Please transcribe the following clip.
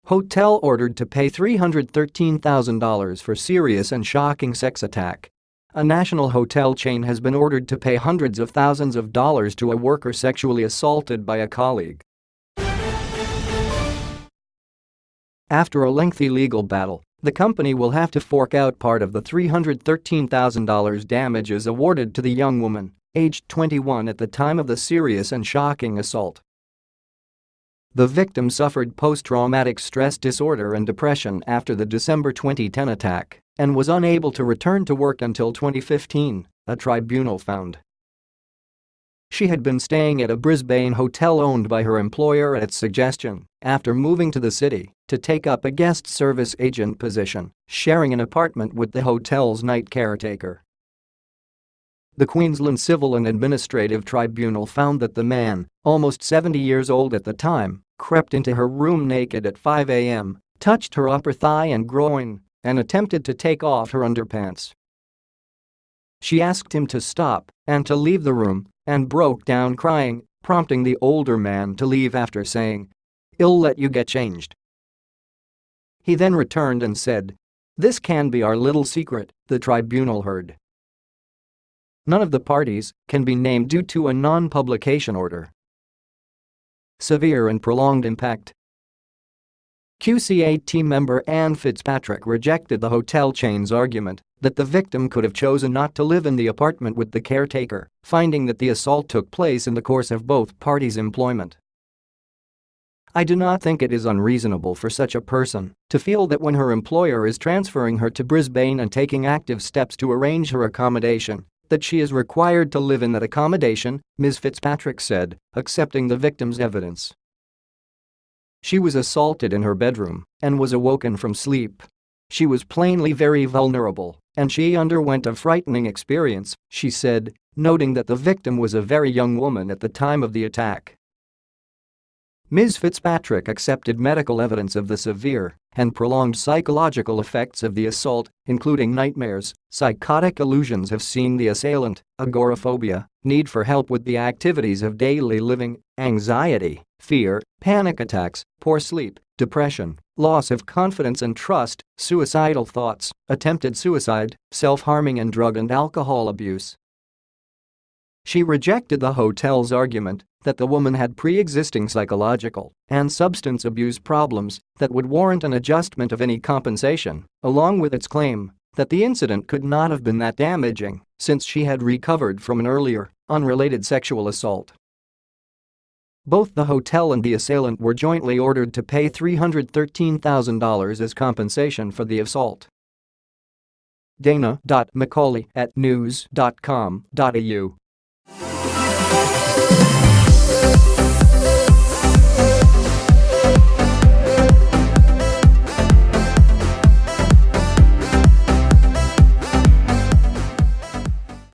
Hotel ordered to pay $313,000 for serious and shocking sex attack. A national hotel chain has been ordered to pay hundreds of thousands of dollars to a worker sexually assaulted by a colleague. After a lengthy legal battle, the company will have to fork out part of the $313,000 damages awarded to the young woman, aged 21 at the time of the serious and shocking assault. The victim suffered post-traumatic stress disorder and depression after the December 2010 attack and was unable to return to work until 2015, a tribunal found. She had been staying at a Brisbane hotel owned by her employer at its suggestion after moving to the city to take up a guest service agent position, sharing an apartment with the hotel's night caretaker. The Queensland Civil and Administrative Tribunal found that the man, almost 70 years old at the time, crept into her room naked at 5 a.m., touched her upper thigh and groin, and attempted to take off her underpants. She asked him to stop and to leave the room and broke down crying, prompting the older man to leave after saying, "I'll let you get changed." He then returned and said, "This can be our little secret," the tribunal heard. None of the parties can be named due to a non-publication order. Severe and prolonged impact. QCA team member Anne Fitzpatrick rejected the hotel chain's argument that the victim could have chosen not to live in the apartment with the caretaker, finding that the assault took place in the course of both parties' employment. "I do not think it is unreasonable for such a person to feel that when her employer is transferring her to Brisbane and taking active steps to arrange her accommodation, that she is required to live in that accommodation," Ms. Fitzpatrick said, accepting the victim's evidence. She was assaulted in her bedroom and was awoken from sleep. She was plainly very vulnerable, and she underwent a frightening experience, she said, noting that the victim was a very young woman at the time of the attack. Ms. Fitzpatrick accepted medical evidence of the severe and prolonged psychological effects of the assault, including nightmares, psychotic illusions of seeing the assailant, agoraphobia, need for help with the activities of daily living, anxiety, fear, panic attacks, poor sleep, depression, loss of confidence and trust, suicidal thoughts, attempted suicide, self-harming and drug and alcohol abuse. She rejected the hotel's argument that the woman had pre-existing psychological and substance abuse problems that would warrant an adjustment of any compensation, along with its claim that the incident could not have been that damaging since she had recovered from an earlier, unrelated sexual assault. Both the hotel and the assailant were jointly ordered to pay $313,000 as compensation for the assault. Dana.Macaulay@news.com.au